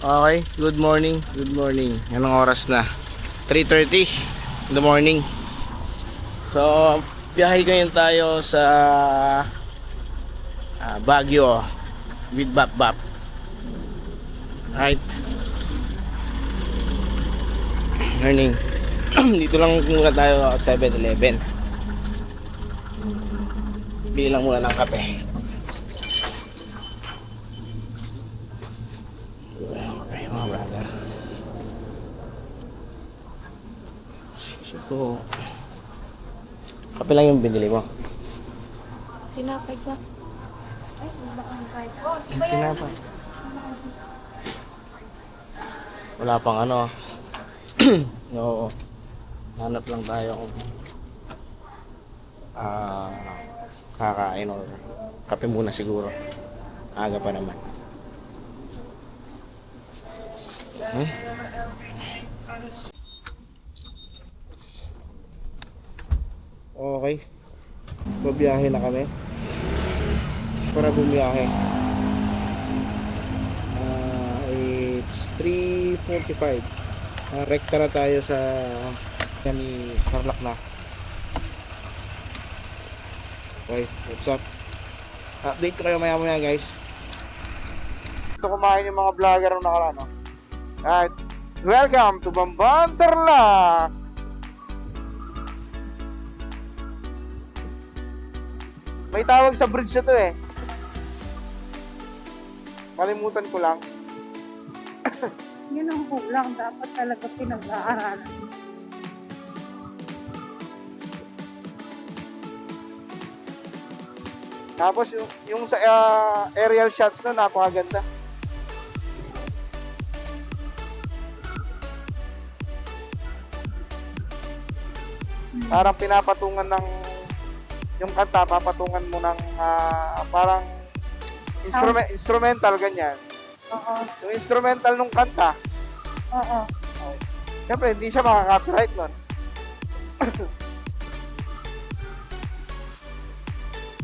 Okay, good morning. Good morning. Anong oras na? 3:30 in the morning. So, biyahe ngayon tayo sa Baguio with Bap Bap. Right? Morning. Dito lang muna tayo sa 7-Eleven. Bili lang muna ng kape. Okay, mga brother. So, kape lang yung binili mo. Tinapay sa... Ay, bakang kahit. Tinapay. Wala pang ano. No. Hanap lang tayo kung kakain or kape muna siguro. Aga pa naman. Okay. Babiyahe na kami. Para bumiyahe. It's 3:45. Rekta na tayo sa ni Tarlac na. Okay, what's up? Update ko kayo maya maya guys. Ito kumain yung mga vlogger ng nakaraan, no? Alright, welcome to Bamban Tarlac. May tawag sa bridge na to eh. Kalimutan ko lang. Yun ang kulang. Dapat talaga pinag-aaralan. Tapos yung sa aerial shots no, napakaganda. Parang pinapatungan ng yung kanta, papatungan mo ng parang instrumental ganyan. Oo. Yung instrumental nung kanta. Oo. Siyempre, hindi siya makaka-copyright nun.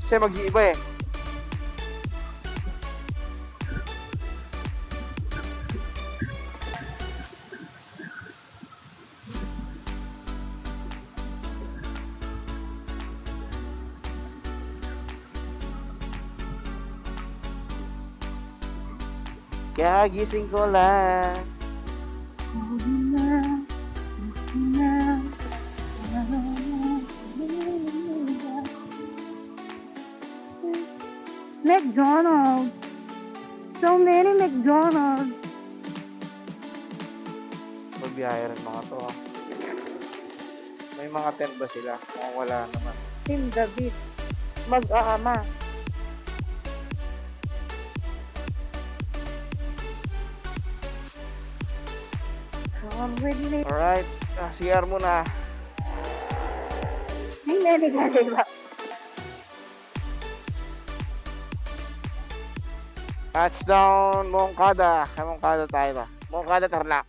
Kasi mag-iiba eh. Kaya gising ko lang. McDonald's. So many McDonald's. Magbiyahe rin mga to. May mga tent ba sila? Kung wala naman. Team David. Mag-aama. Come with me. Alright, CR muna. Hindi ba? Touchdown, Moncada. Moncada tayo ba? Moncada, Tarlac.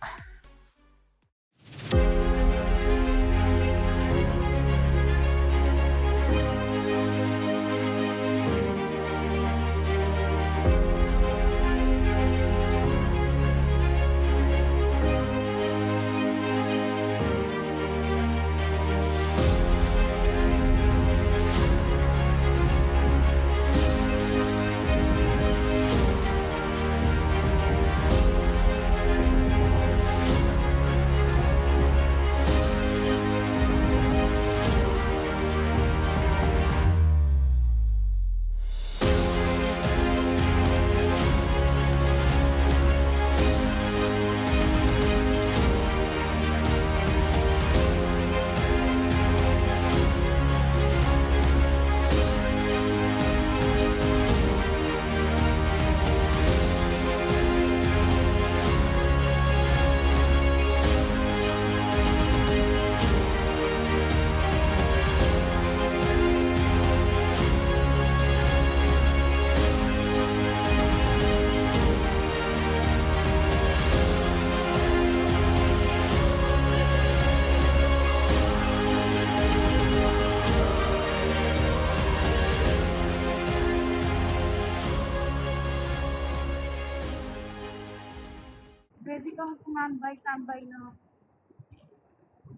Pwede kang tumambay-tambay na.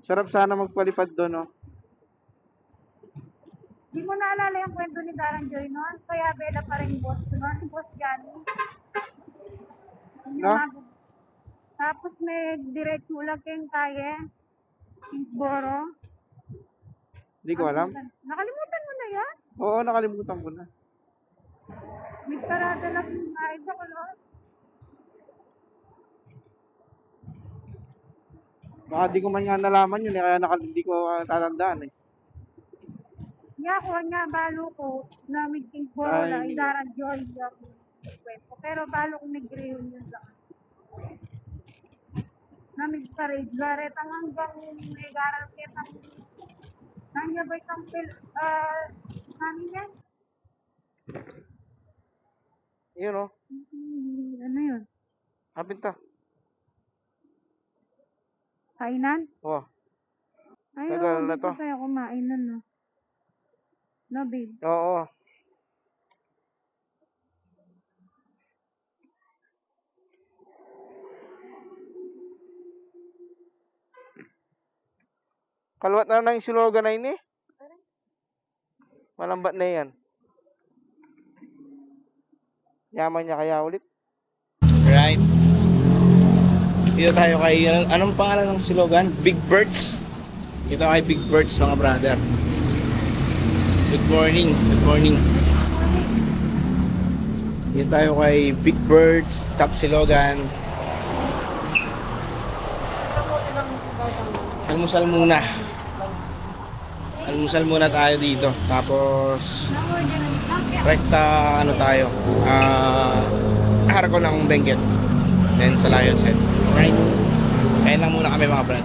Sarap sana magpalipad doon, no? Di mo naalala yung kwento ni Darren Joy noon? Kaya Bella pa rin boss noon, boss Johnny. Yung No? Tapos may diretso lang kayong kaya. Boro. Hindi ko alam. Nakalimutan mo na yan? Oo, nakalimutan ko na. May karada lang yung kahit ako noon. Baka di ko man nga nalaman yun, kaya hindi ko tatandaan eh. Nga ako nga, balo ko na may Boro Ay, na hindi. Darren Joy yung kwento. Pero balo ko nag-reunion lang. Namig pa rin, garetang hanggang may garetang nanya ba itang namin yan? Yun oh, Ano yun? hapin ta. Kainan? Oh, Ay, tagal na dito to. tayo kumain nun, no? No, babe? Oo. Kalwat na yung siloga na ini. Malambat na yan. Yaman niya kaya ulit. Right. Dito tayo kay, anong pangalan ng silogan? Big Birds. Dito kay Big Birds, mga brother. Good morning. Good morning. Dito tayo kay Big Birds, Top Silogan. Almusal muna. Almusal muna tayo dito. Tapos rekta ano tayo. Harko ng Benguet. Then sa Lion's Head. Right? Kain lang muna kami mga brad.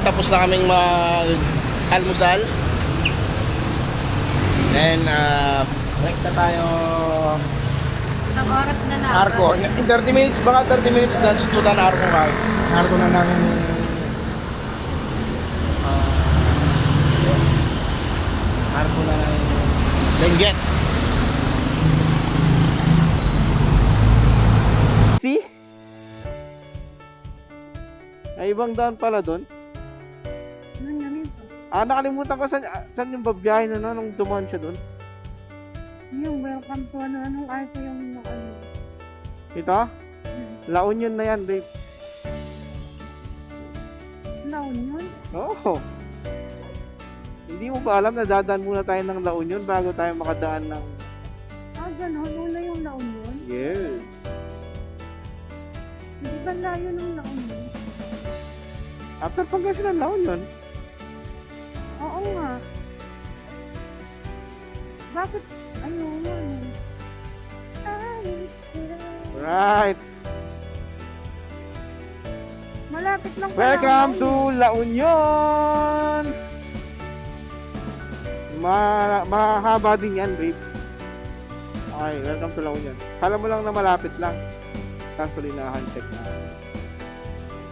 Tapos na kaming mag-almusal. Then, rekta tayo Isang oras na lang. Arco. In 30 minutes, baka 30 minutes na susutan na Arco ka. Arco na namin Arco na namin Benguet. See? May ibang daan pala doon. Ano yan yun? Nakalimutan ko saan yung babiyahe na nung dumaan siya doon. Yung welcome to anong arte yung ano. Ito? La Union na yan, babe. La Union? Oo. Hindi mo ba alam na dadaan muna tayo ng La Union bago tayo makadaan ng... Ganon. Una yung La Union? Yes. Hindi ba layo ng La Union? After Pangasinan, La Union. Oo nga. Bakit? Ayun nga. Right. Malapit lang pala Welcome ang to La Union! Mahaba din yan, babe. Okay, welcome to La Union. Kala mo lang na malapit lang. Kasulinahan, check na.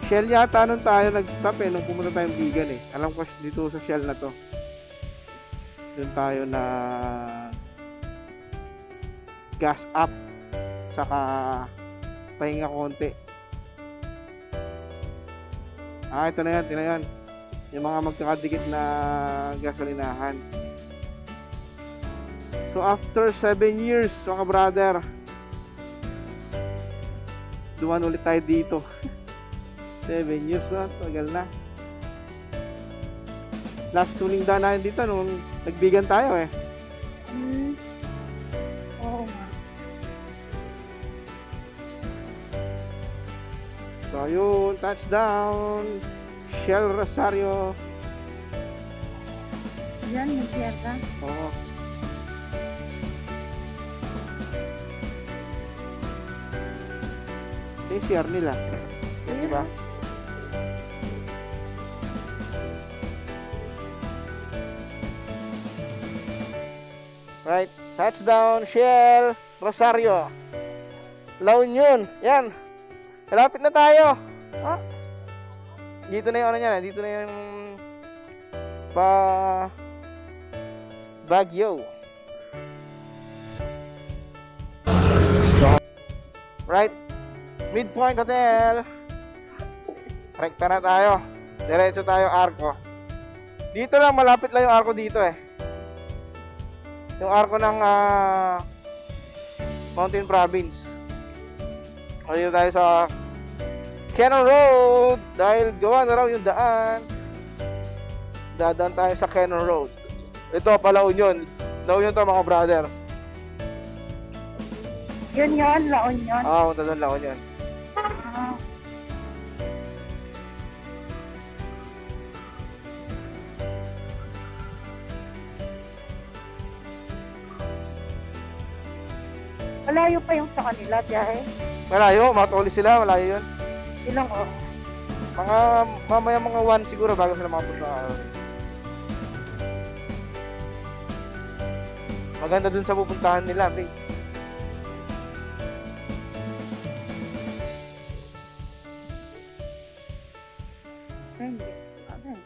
Shell yata nung tayo nag-stop nung pumunta tayong Bigan eh. Alam ko dito sa Shell na to. Doon tayo na gas up. Saka pahinga konti. Ito na yan, yung mga magkakadikit na gasolinahan. So after 7 years, mga brother, duman ulit tayo dito. 7 years na, tagal na. Last tuning daan natin dito nung nagbigan tayo eh. Oo nga. So, yun, touchdown. Shell Rosario. Yan, yung siyerda. Oo. Ito yung CR nila. Yan, diba? Right. Touchdown, Shell Rosario. La Union. Yan. Malapit na tayo. Oh. Dito na yung ano niya. Dito na yung Baguio. Right. Midpoint Hotel. Rekta na tayo. Diretso tayo arko. Dito lang, malapit lang yung arko dito eh. Yung arko ng Mountain Province. Dito tayo sa Cannon Road. Dahil gawa na raw yung daan. Dadaan tayo sa Cannon Road. Ito, La Union. La Union to mga brother. Yun, La Union. Punta doon La Union. Ah, malayo pa yung sa kanila, biyahe. Malayo, matuli sila, malayo yun. Ilang oras? Mga, mamaya mga 1 siguro bago sila makapunta. Maganda dun sa pupuntahan nila, babe. Hindi. Okay.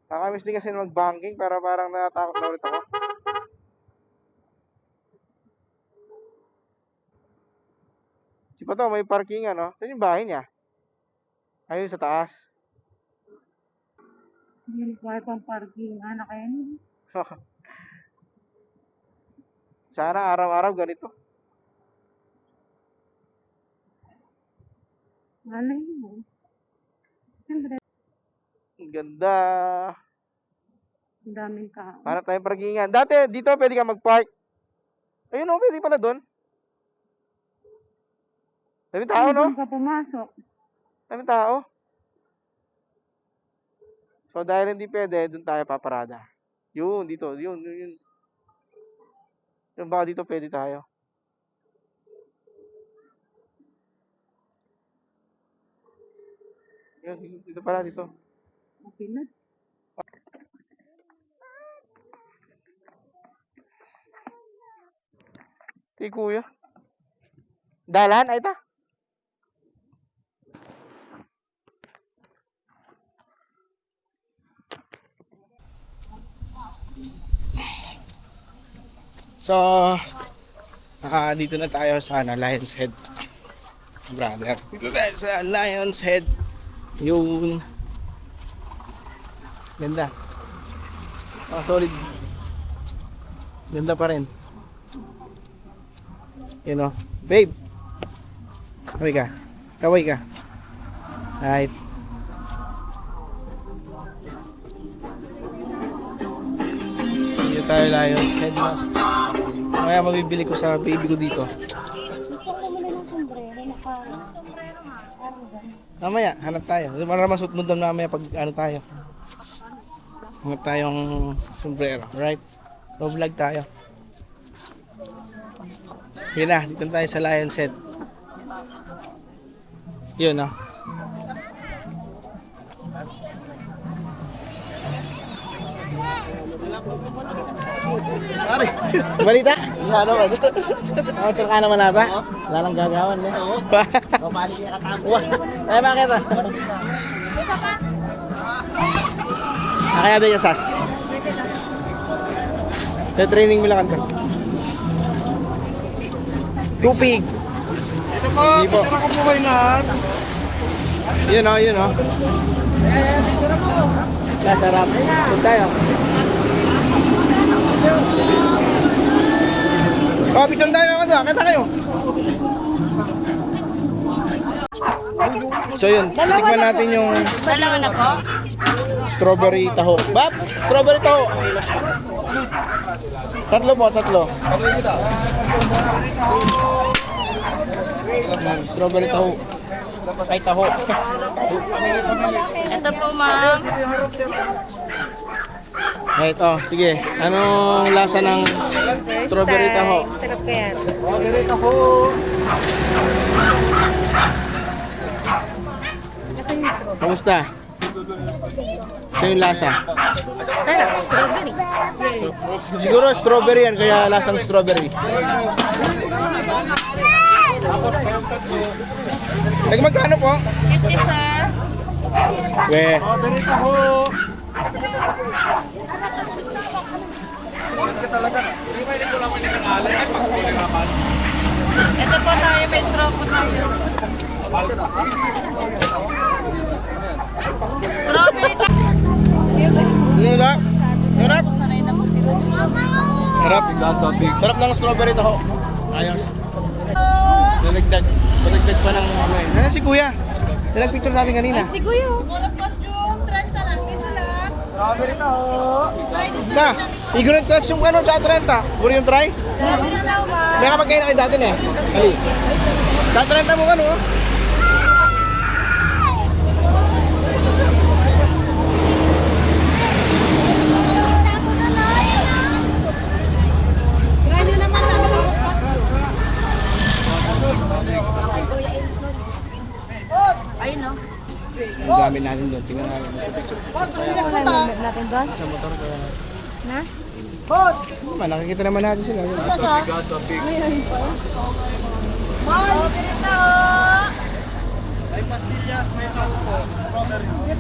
Nakamiss din kasi mag-banking para parang natatakot na ulit ako. Si Pato, may parking ano? Saan yung bahay niya? Ayun sa taas. Hindi ko pang parking. Anak kayo niyo. Sana araw-araw ganito. Malay mo. Siyempre, Ang ganda. ang daming tao. Hanap tayong parkingan. Dati, dito pwede ka mag-park. Ayun o, pwede pala doon. Daming tao, no? Doon ka pumasok. Daming tao. So, dahil hindi pwede, doon tayo paparada. Yun, dito. Yun. Yung baka dito pwede tayo. Yun, dito pala, dito. Okay na. Kay kuya. Dalan, ay ta. So, dito na tayo sa Lion's Head. Brother. Dito tayo sa Lion's Head. Yung ganda. Solid. Ganda pa rin. You know, babe. Kaway ka. Kaway ka. Right. Dito tayo Lion's Head na. Kaya mabibili ko sa baby ko dito. Gusto ko muna ng sombrero na parang. Sombrero nga. Parang ganun. Mamaya, hanap tayo. Para masut mo doon mamaya pag ano tayo. Hanap tayong sombrero, right? So vlog tayo. Yun na, dito na tayo sa Lion Set. Yun ah. Pare. Balita? Ano ba? Sure ka naman nata? Wala nang gagawan eh. Pabalik niya katapos. Ay, bakit ah? Kaya ba yung sas? Training mo lang kanto. Tupig. Ito po, Hindi po. picture ako po kayo na. Yun oh, yun oh. Sarap. Doon tayo. Oh, picture tayo ako doon. Kata kayo. So yun, tikman natin yung Dalawa na po? strawberry taho. Bap! Strawberry taho! Tatlo po, tatlo. Strawberry taho. Ay, taho. Ito po, ma'am. Right, oh, sige. Anong lasa ng strawberry taho? Sarap kaya. Strawberry taho. Kamusta? Siya yung lasa. Sarap, strawberry. Siguro strawberry yan, kaya lasang strawberry. Ay, magkano po? 50, sir. We. Strawberry taho. Ito po tayo, may straw po tayo. Strawberry tayo. Yun na. Sarap. Sanay na po sila. Sarap. Sarap ng strawberry taho. Ayos. Nalagdag. Nalagdag pa ng ano eh. Ano si kuya? Nalagpicture natin kanina. Si Kuya. Na, ignorant costume ka no, sa 30. Puro yung try? May kapag kayo na kayo dati na eh. Ali. Sa 30 mo ka no? Ayun, no? Ang gamit natin doon. Tingnan natin. Natin doon? Sa motor ka. Na? Nakikita naman natin sila. May pastillas, may taho.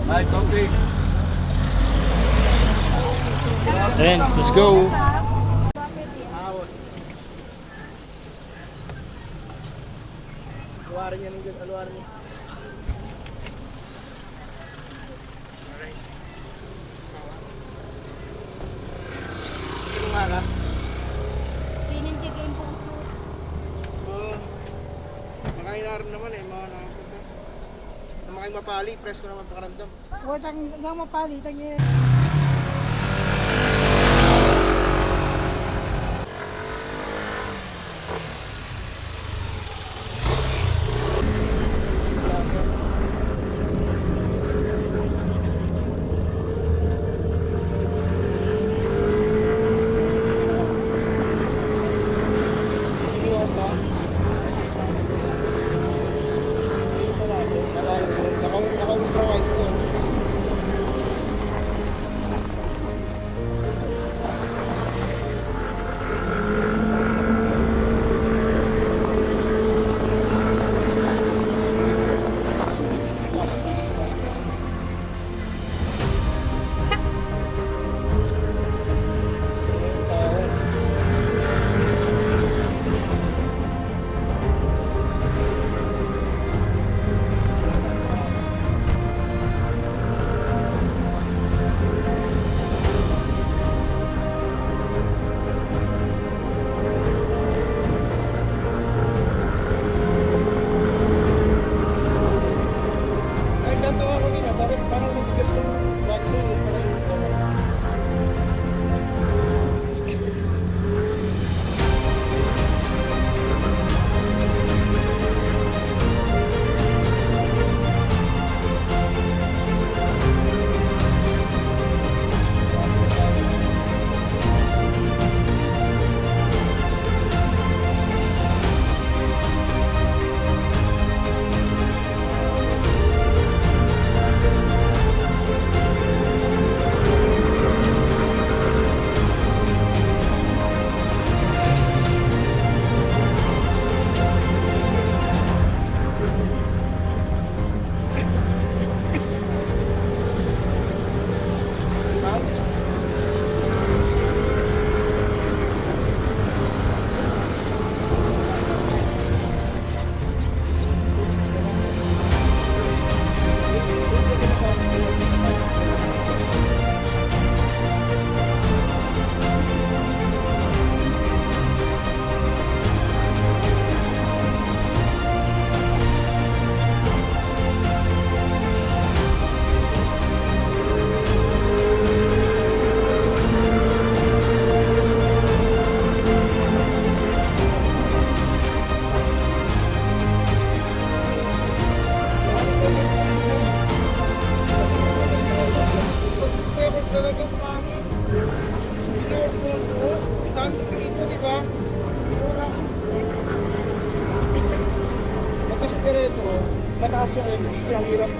May topic. Ayan, let's go. Aluarin niya ng good, aluarin niya. Ano nga ka? Pinintig yung puso. Oo. Makainarin naman eh, mga nakapunta. Na makay mapali, press ko naman pakaramdam. Huwag kang mapalitan niya.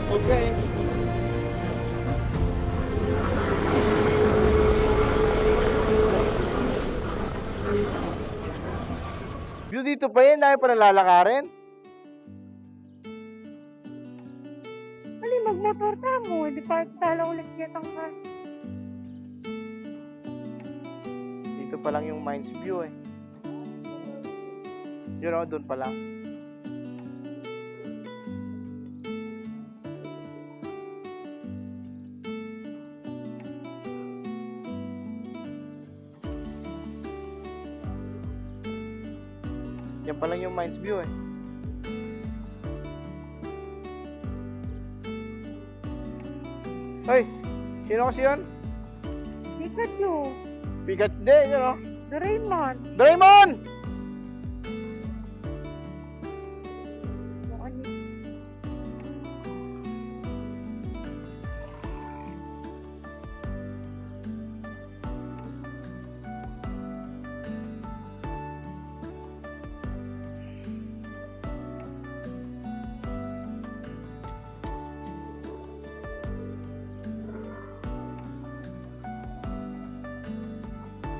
Okay. View dito pa yan, dahil pa nalalakarin. Ali, magmotor ta mo. Hindi pa tala ulit kitang ka. Dito pa lang yung Mines View eh. Yun o, doon pa lang. Yan pa lang yung Mines View eh. Ay, sino kasi yun? Pikachu. Pikat din, yun o. Doraemon. Doraemon! Ano?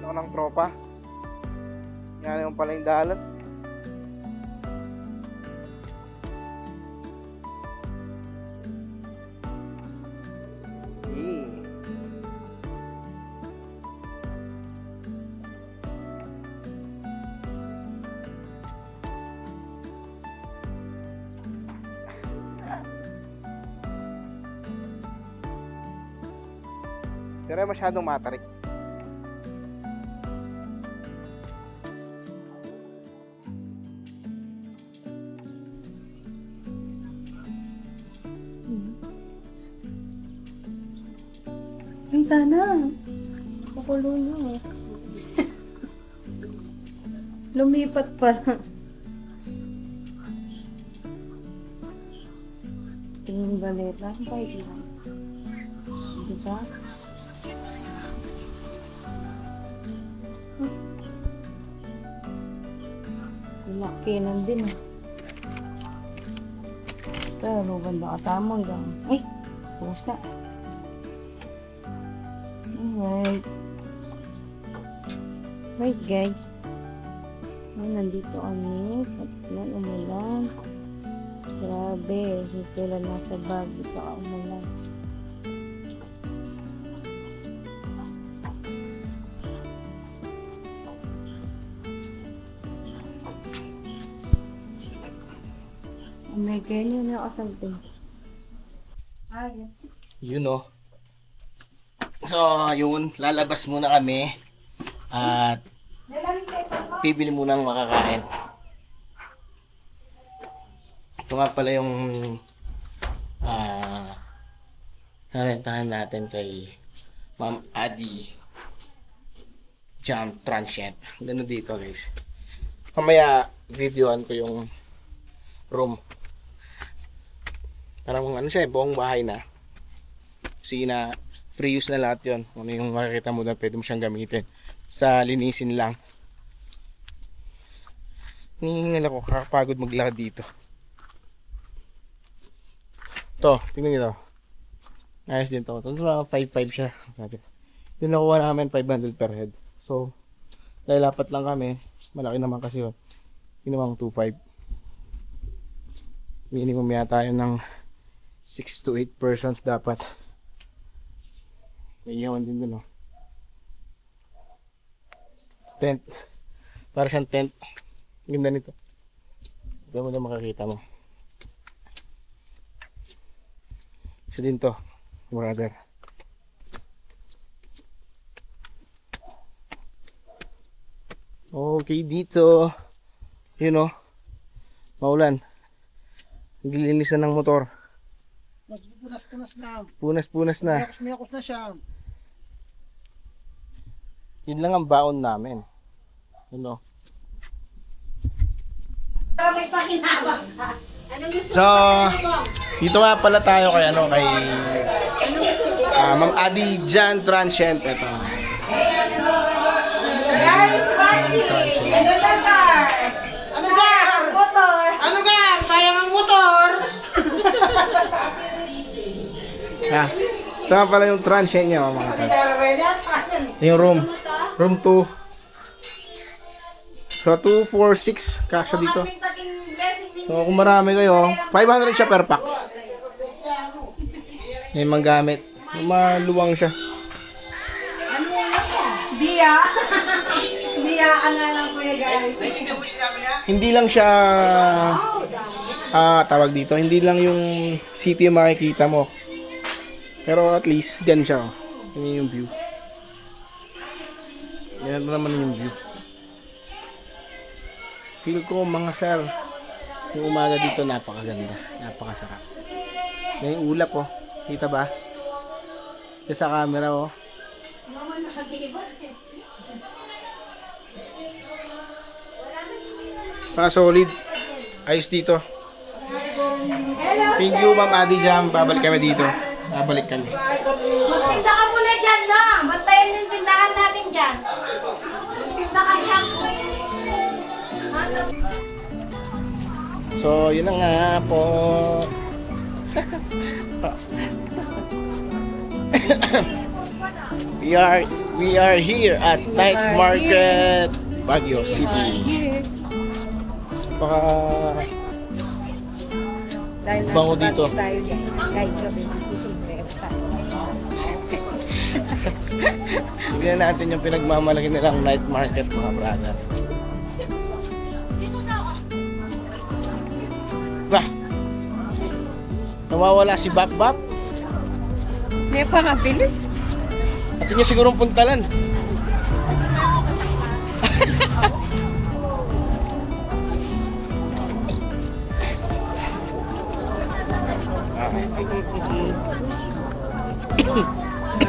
Ako ng tropa. Yan naman pala yung dalan. Eh. Pero masyadong matarik. Ay, sana. Pakulo nyo. Lumipat pa. Tingin baleta. Bike lang. Diba? Laki din eh. Pero ganda katamang lang. Ay! Pusa. Alright. Right guys. Nandito kami. At yan, umulan. Grabe. Dito lang nasa bag. Dito ka umulan. Oh my God, yun na kasabi. Yes. Yun o. So, yun. Lalabas muna kami. At bibili muna ng makakain. Ito nga pala yung narentahan natin kay Ma'am Adi Jam Transient. Ganda dito guys. Mamaya videoan ko yung room. Parang ano siya, buong bahay na. Kasi na free use na lahat yun. Ano yung makikita mo na pwede mo siyang gamitin. Sa linisin lang. Hihingal ako, kakapagod maglakad dito. Ito, tingnan nyo to. Ayos din to. Ito mga 5.5 siya. Yung nakuha namin 500 per head. So, dahil apat lang kami, malaki naman kasi yun. Yun namang 2.5. Minimum yata yun ng 6 to 8 persons dapat. May iyawan din dun, oh. Tent. Para siyang tent. Ganda nito. Ito mo na makakita mo. Isa din to, brother. Okay, dito. Yun, oh. Maulan. Naglilinis na ng motor. Punas-punas na. Punas-punas na. Miyakos na siya. Yun lang ang baon namin. Ano? So, dito nga pala tayo kay ano, kay Ma'am Adi Jan Transient. Ito. Ano gar? Sayang ang motor! Ah, ito nga pala yung transient niya, mga kapatid. Yung room. Room 2. So, 246 kasha dito. So, kung marami kayo, 500 siya per pax. May manggamit. Maluwang siya. Biya. Biya ka nga lang, Kuya Gary. Hindi lang siya tawag dito, hindi lang yung city yung makikita mo. Pero at least, yan siya. Oh. Yan yung view. Yan naman yung view. Feel ko mga sir, yung umaga dito napakaganda. Napakasarap. Yan yung ulap oh. Kita ba? Yan sa camera oh. Solid. Ayos dito. Thank you, Ma'am Adi Jam. Babalik kami dito. Babalik kami. Magtinda ka muna dyan, no? Bantayan yung tindahan natin dyan. Magtinda ka siya. So, yun na nga po. we are here at Night Market, Baguio City. Baka bango dito. Kahit gabi, isimple. Tignan natin yung pinagmamalaki nilang night market, mga brother. Bah! Nawawala si Bap Bap. May pangabilis. At niya sigurong puntalan.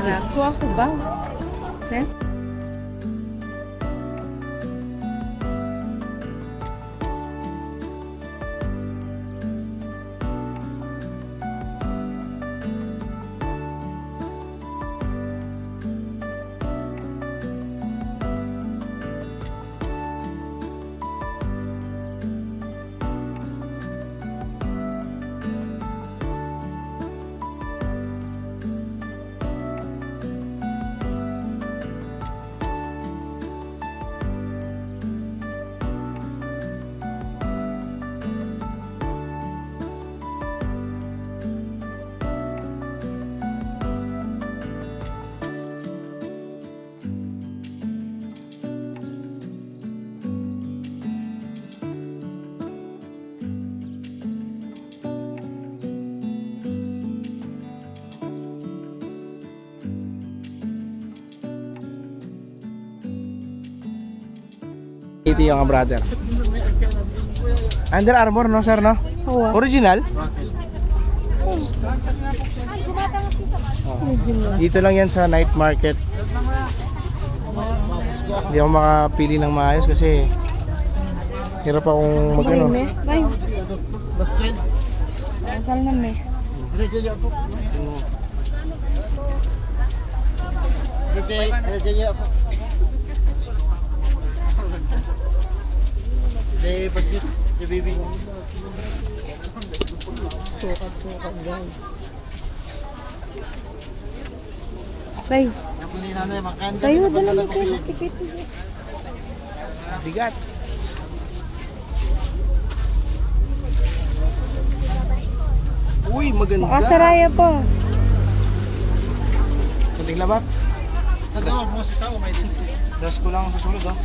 Nakakuha ko ba? Eh? Ito yung mga brother. Under Armour, no sir, no? Oo. Original? Dito lang yan sa night market. Hindi ako makapili ng maayos kasi hirap akong mag-ano. Bay. Akal na may. Sukat guys. Bay. Tayo, dala mo kayo tipit. Bigat. Uy, maganda. Makasaraya pa. Sanding labak. Das ko lang sa sulod, oh.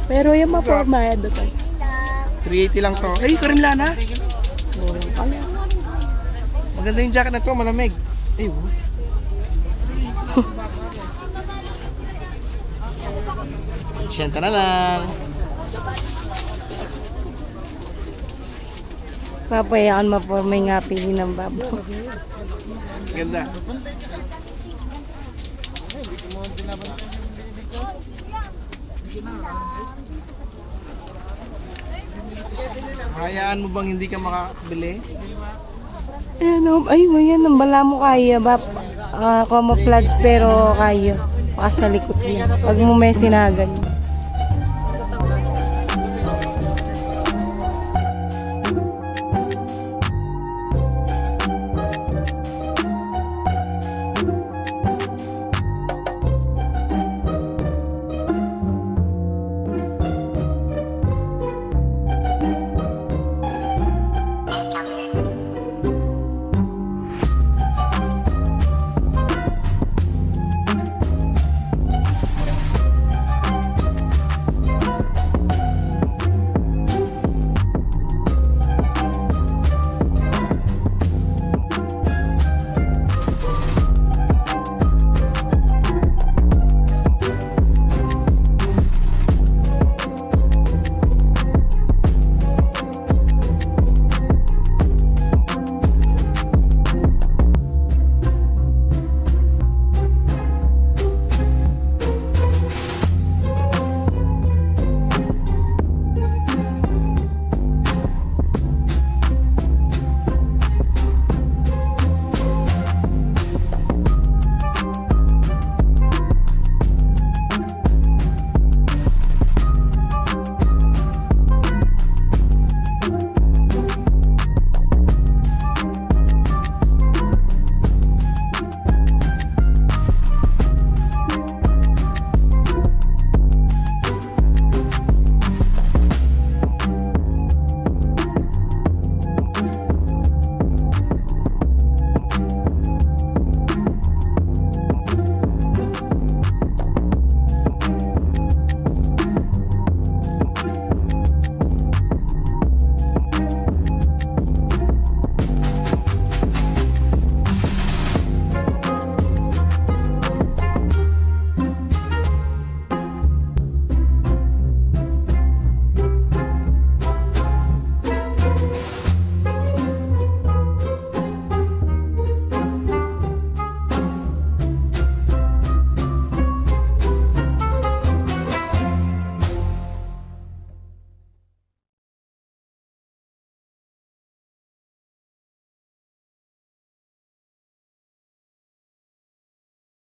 Pero yung mapagmayad ito. 380 lang to. Ay, Karinlana. Maganda yung jacket na to, malamig. Ay, Senta na lang. Papayaan mo po may nga pili ng babo. Ganda. Hayaan mo bang hindi ka makabili? Ano, ay mo yan, nambala mo kaya ba? Camouflage pero kaya. Baka sa likod niya. Pag mo may sinagan.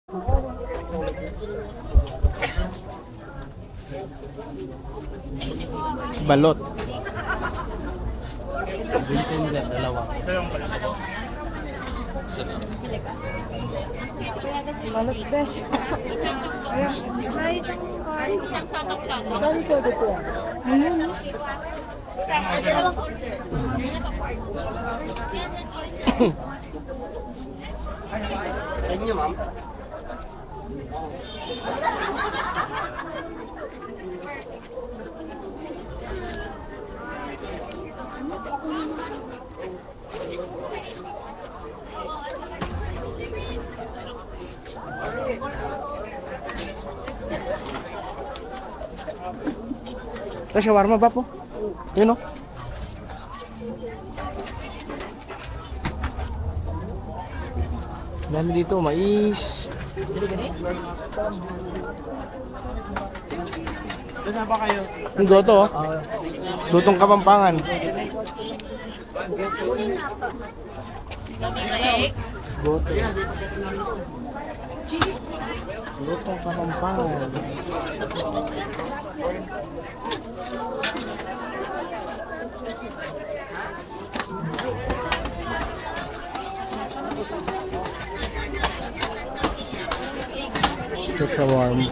Balot. Balot be. Dali ko dito. Ayun. Ito, shawarma ba po? Yun o. Dami dito, mais. Saan ba kayo? Yung goto oh. Lutong Kapampangan. Goto. Lutong Kapampangan. Ito shawarma.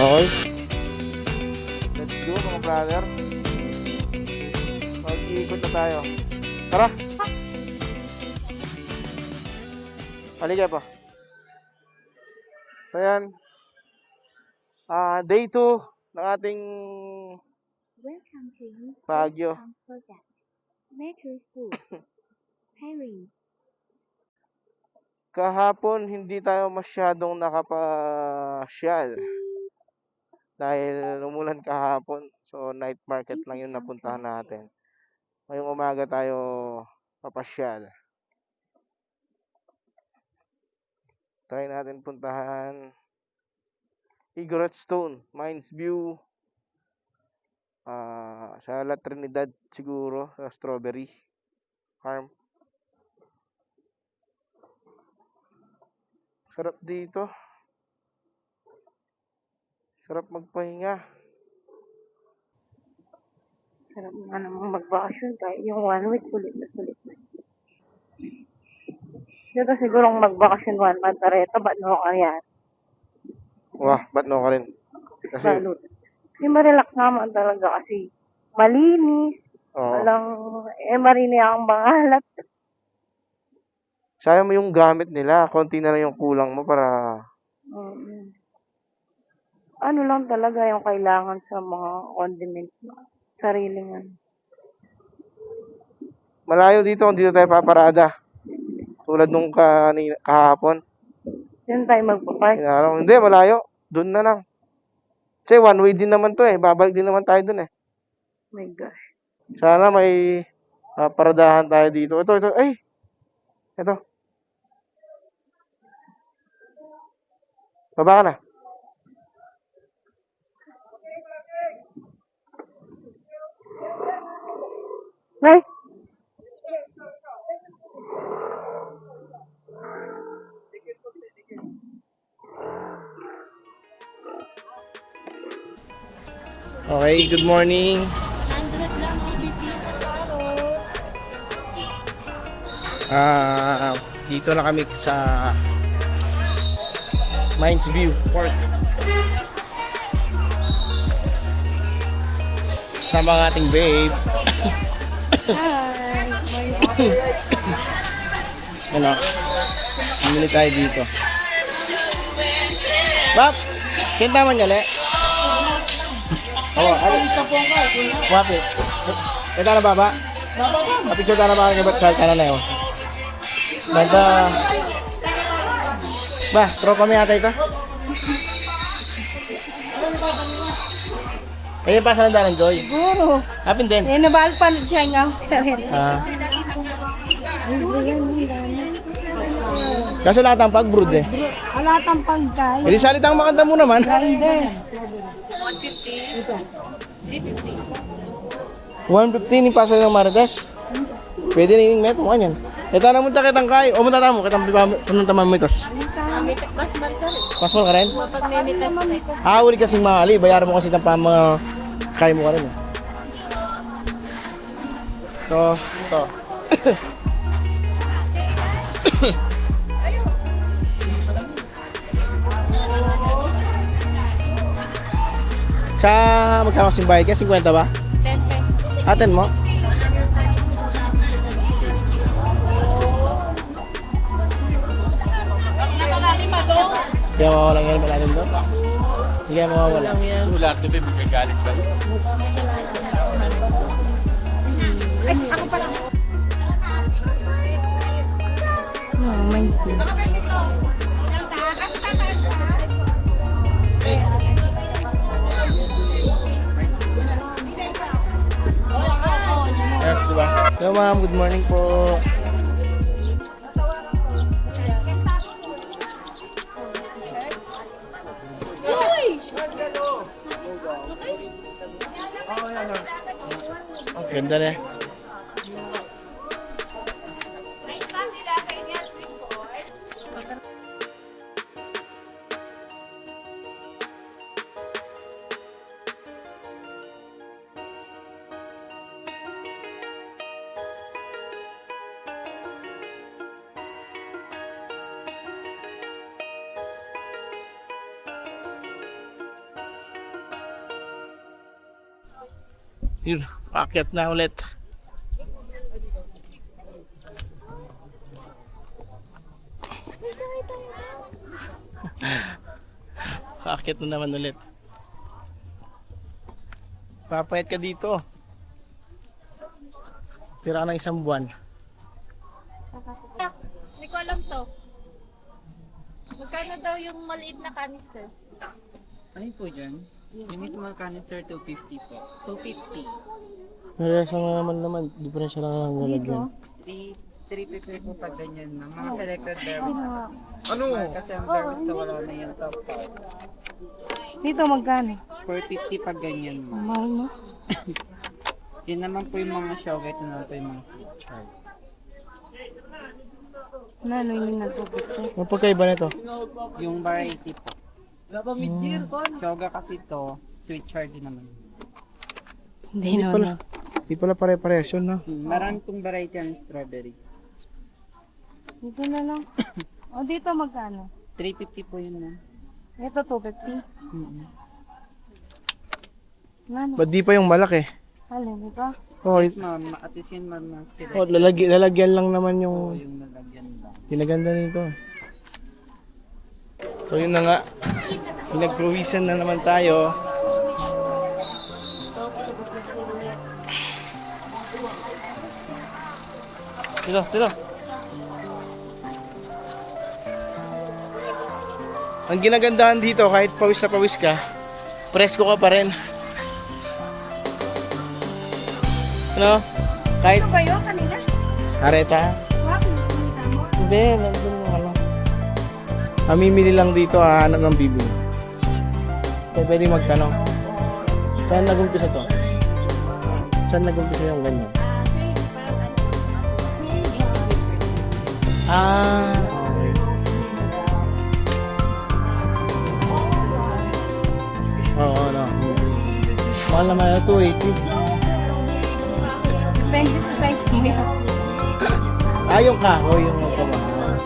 Okay. Let's go mga brother. Mag-iikot na tayo. Tara. Halika pa. So yan. Day 2 ng ating Welcome to Baguio. Product. Metro Food. Harry. Kahapon hindi tayo masyadong nakapasyal dahil umulan kahapon. So night market lang yung napuntahan natin. Ngayong umaga tayo papasyal. Try natin puntahan Igorot Stone, Mines View, sa La Trinidad siguro, sa Strawberry Farm. Sarap dito. Sarap magpahinga. Sarap nga namang magbakasyon tayo. Yung 1 week, sulit na sulit na. Dito sigurong magbakasyon 1 month na rin. Ba't no kaya? Wah, ba't no ka rin? Kasi, Lalo. Kasi marelax naman talaga kasi malinis. oo. Walang, marini akong bangalat. Sayang mo yung gamit nila. Konti na lang yung kulang mo para... Ano lang talaga yung kailangan sa mga condiments na sariling ano. Malayo dito kung dito tayo paparada. Tulad nung kahapon. Yun tayo magpapark. Hindi, malayo. Doon na lang. Kasi one way din naman to eh. Babalik din naman tayo doon eh. Oh my gosh. Sana may paradahan tayo dito. Ito. Ay! Ito. Baba ka na. Ay! Okay, good morning. 100 lang ang bibili sa carrot. Dito na kami sa Mines View Park. Sama ang ating babe. Hi! Ano? Bumili tayo dito. Bap! Kinta man gali? Oo, ano? Wapi. Kita na baba? Picture ka na ba? Kabat sa kanan na yun. Banda. Ba, throw kami ata ito. Ayun pa sa nandaran, Joy. Siguro. Hapin din. Eh, nabalpan siya ng house ka rin. Kaso lahat ang pag-brood eh. Alatang pagkay. Hindi salitang makanta mo naman. Hindi. 150 yung paso ng Marites. Pwede na yung meto ka yan. Ito na munta kitang kay. O munta tamo, kitang pununta mamitos. Basman ka rin. Pasmal ka rin? Pag may mitas na. Uli kasing mahali. Bayaran mo kasi ng mga kaya mo ka rin. Ito. Sa magkano kasing bayad ka? 50 ba? 10 pesos. Aten mo? Kaya mawawala yan malalim doon? Hindi kaya mawawala. Lahat na ba magagalit ba? Ay, ako pala. Mine's good. Yes, diba? Hello ma'am, good morning po. Ganda na. Yun, paakyat na ulit. Paakyat na naman ulit. Papayat ka dito. Tira ka ng isang buwan. Hindi ko alam to. Magkano daw yung maliit na canister? Ano po dyan? Yung small canister 250 po. 250. Narasa nga naman, diferensya lang ang lalagyan. 350 po pag ganyan na. Mga selected berries. Ano? Kasi ang berries na wala na yan sa part. Dito magkano? 450 pag ganyan mo. Mahal mo? Yun naman po yung mga show. Ito naman po yung mga sweet chard. Ano yung nagpupukte? Ano pagkaiba nito? Yung variety po. Shoga kasi to, sweet chard din naman. Hindi pala. Hindi pala pare-parehas yun, no? Marami pong variety ang strawberry. Dito na lang. O dito magkano? 350 po yun na. Ito 250. Ano? Ba't di pa yung malaki? Alin dito? Oh, Yes ma'am, at least yun ma'am. oh lalagyan lang naman Oo, yung yung nalagyan lang. ginaganda nito. So yun na nga. Pinagpruwisan na naman tayo. Tiro. Ang ginagandahan dito, kahit pawis na pawis ka, presko ka pa rin. Ano? Kahit Ito ba yun kanina? kareta. Bakit? Nakita mo? Hindi, nandun yung ano. Mamimili lang dito, hahanap ng bibili. Kaya pwede magtanong. Saan nag-umpisa to? Saan nag-umpisa yung ganyan? Okay. Oo, no. Mga Mahal naman ito, 280. Depende sa size mo yan. Ah, yung kahoy, yung pamahal.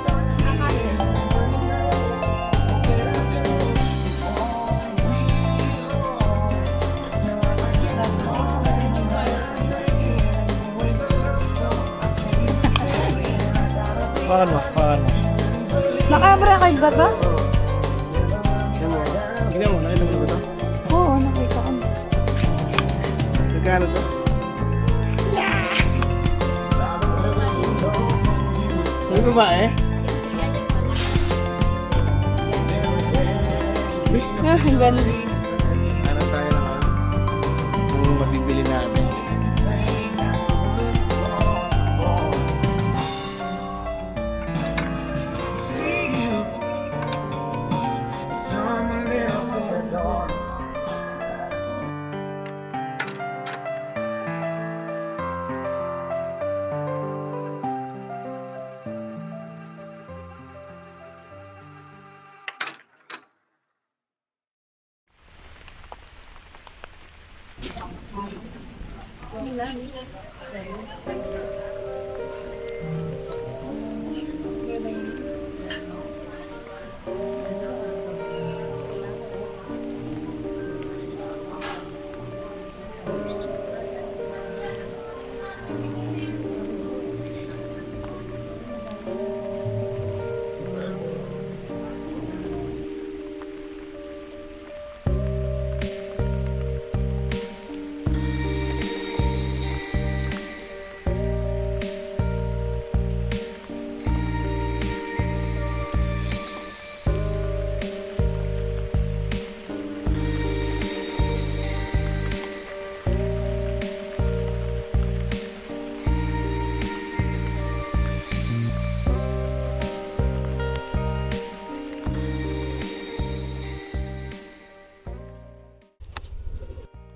Paano? Naka-bracket ba to? Tignan mo, nakita mo na ba ito? Oo, nakita ko. Magkano to? May babae? Ang ganda. Ano tayo na kung mabibili natin.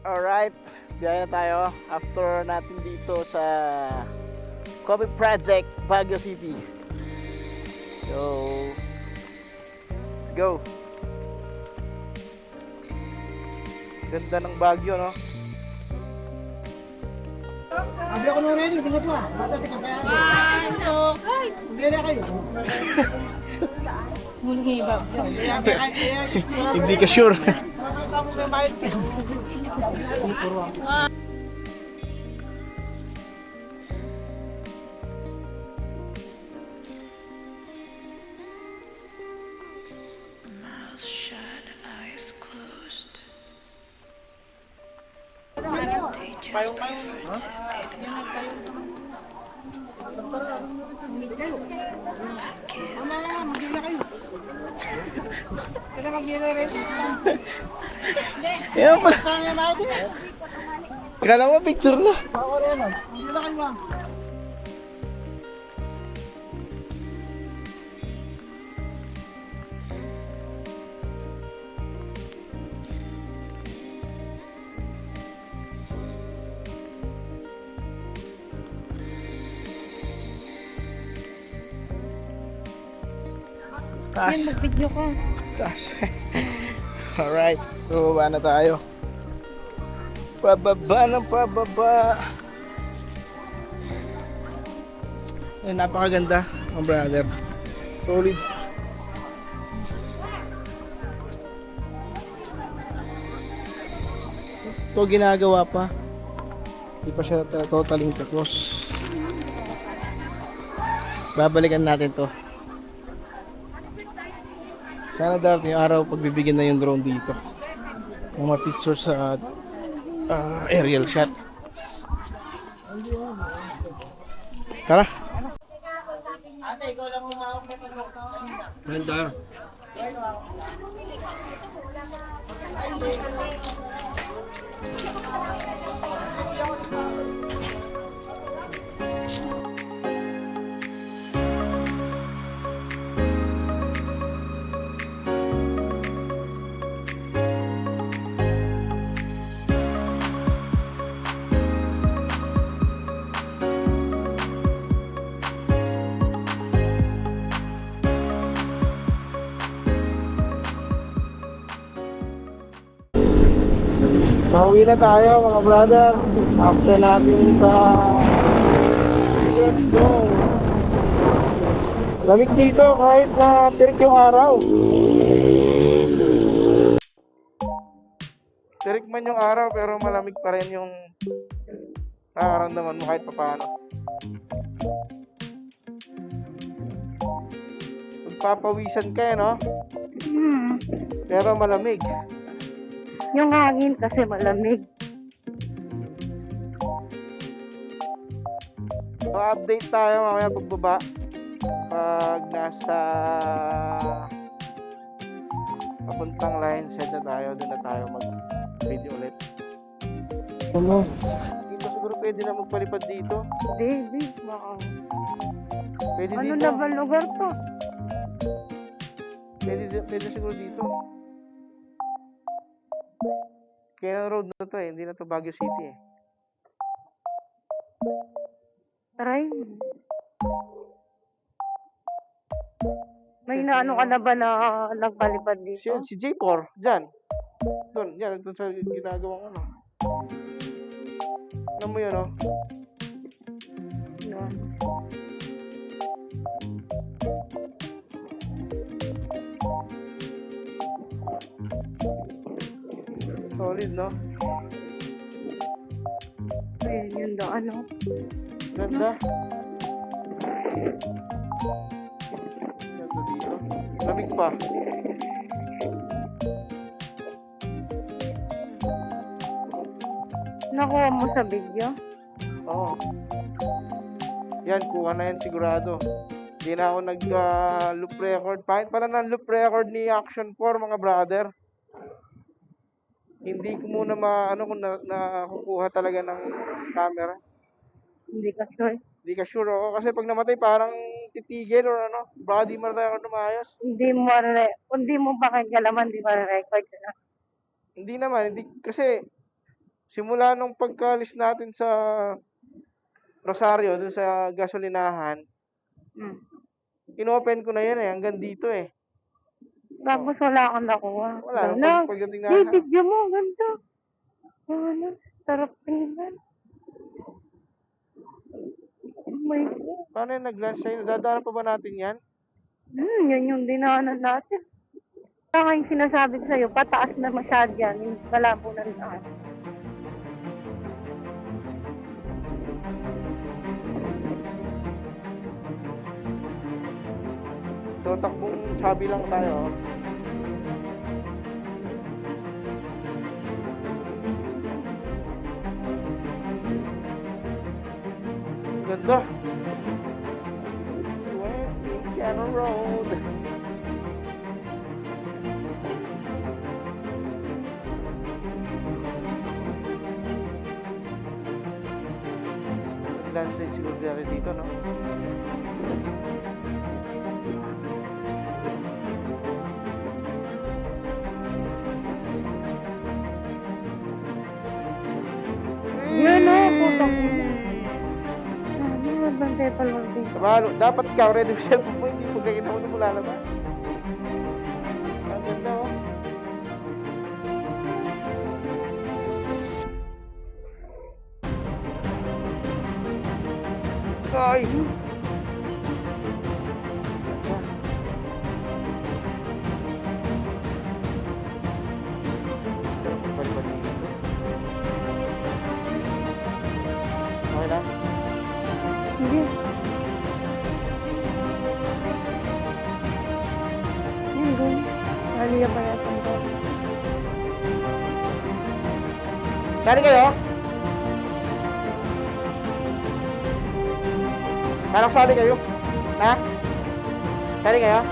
Alright, biyahe na tayo after natin dito sa Coffee Project, Baguio City. So, let's go. Ganda ng Baguio, no? Sabi ako nung ready, tingnan mo. Bata kita kaya ako. Hindi na kayo. Muling iba. Hindi ka sure. Makakita mo kayo bayad ka. Yan pala. Saan yung bayad ka? Akala mo picture na. Ako rin ano. Hindi na kayo ma'am. Taas. Yan, mag-video ka. Taas. Alright, bumaba na tayo. Pababa ng pababa. Ay, napakaganda, mga brother. Solid. Ito ginagawa pa. Hindi pa siya totaling tapos. Babalikan natin to. Sana darating yung araw pagbibigyan na yung drone dito. Mga picture sa aerial shot. Tara. Ganda. Pauwi na tayo mga brother. After natin sa let's go. Lamig dito kahit na tirik yung araw. Tirik man yung araw pero malamig pa rin yung nakaramdaman mo kahit papaano. Magpapawisan ka no? Pero malamig. Yung hangin kasi malamig. So, update tayo mamaya pagbaba. Pag nasa papuntang line set na tayo, doon na tayo mag-video ulit. Ano? Dito siguro pwede na magpalipad dito. Hindi, baka. Pwede Ano dito. na ba lugar to? Pwede siguro dito. Kaya road na to hindi na to Baguio City eh. Try. May naano ka na ba na nagpalipad dito? Si J4, dyan. Doon sa ginagawang ano. Alam mo yun, oh. Yun. Solid, no? Ayun yun daw, ano? Ganda. Ganda dito. Lamig pa. Nakuha mo sa video? Oo. Yan, kuha na yan sigurado. Hindi na ako nag-loop record. Pahit pala ng loop record ni Action 4, mga brother. Hindi ko muna maano kung nakukuha talaga ng camera. Hindi ka sure. Hindi ka sure ako. Kasi pag namatay, parang titigil or ano. Baka di ma-record na maayos. Kung di mo pakikalaman, di ma-record ka na. Hindi naman. Kasi simula nung pagkalis natin sa Rosario, dun sa gasolinahan, inopen ko na yan hanggang dito eh. Tapos wala kang nakuha. Wala. Pagdating na. Video mo, ganda. Ano, sarap tingnan. Oh my God. Paano yung nag-lunch sa'yo? Dadaanan pa ba natin yan? Yan yung dinaanan natin. Kaya nga yung sinasabi ko sa'yo, pataas na masyad yan. Yung malabo na rin ako. So, takbong sabi lang tayo. Ganda. 20 Channel Road. Landslide siguro dito, no? Yan o, putang ina. Ano, mabantay pa lang din. Kabalo, dapat ikaw ready yung cellphone mo, hindi pagkakita mo na mula labas. Ang ganda, oh. Ay! Balik-balik dito. Okay lang? Hindi. Yan, go. Aliya pa yata ang bawal. Sali kayo? Anak, sali kayo? Ha? Sali kayo?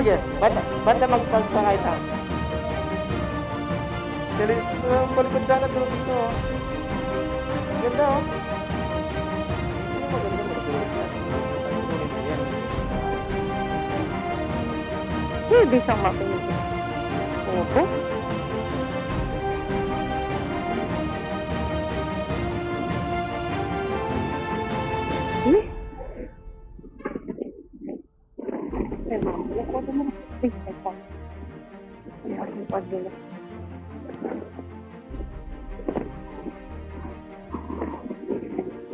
Sige. Ba't na magpagpangay tayo? Sali, balipad sana doon dito, oh. Ang ganda, oh. Ano maganda mo? Pwede siyang mapinig. Opo. Ay, ma'am. Ako mo. Ay, ito. Ay, ako pagdala.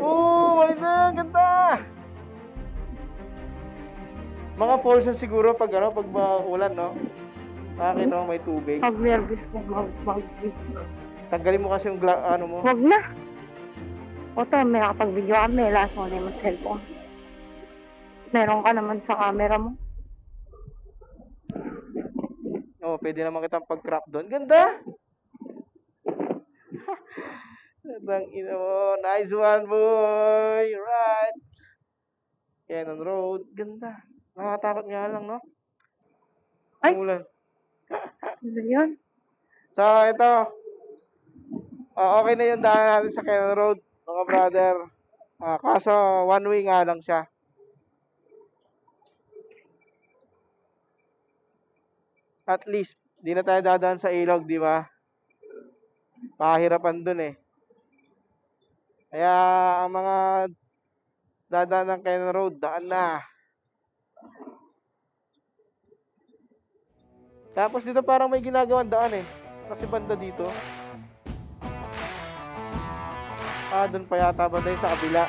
Oh, my God, ganda! Mga falls yan siguro pag ano, pag ulan, no? Nakakita mo may tubig. Pag nervous ko, mag Tanggalin mo kasi yung ano mo. Wag na. Oto, may nakapag-video kami. Last mo na yung cellphone. Meron ka naman sa camera mo. Oh, pwede naman kitang pag-crop doon. Ganda! Gandang ina mo. Nice one, boy! Right! Cannon Road. Ganda. Nakakatakot nga lang, no? Ay! Umulan. Ano yun? So, ito. Okay na yung daanan natin sa Cannon Road, mga brother. Kaso, one way nga lang siya. At least, di na tayo dadaan sa ilog, di ba? Pahirapan dun eh. Kaya, ang mga dadaan ng Cannon Road, daan na. Tapos dito parang may ginagawang daan eh. Kasi banda dito. Doon pa yata banda yun sa kabila.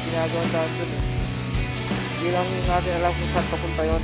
Ginagawang daan dun eh. Hindi lang natin alam kung saan papunta yun.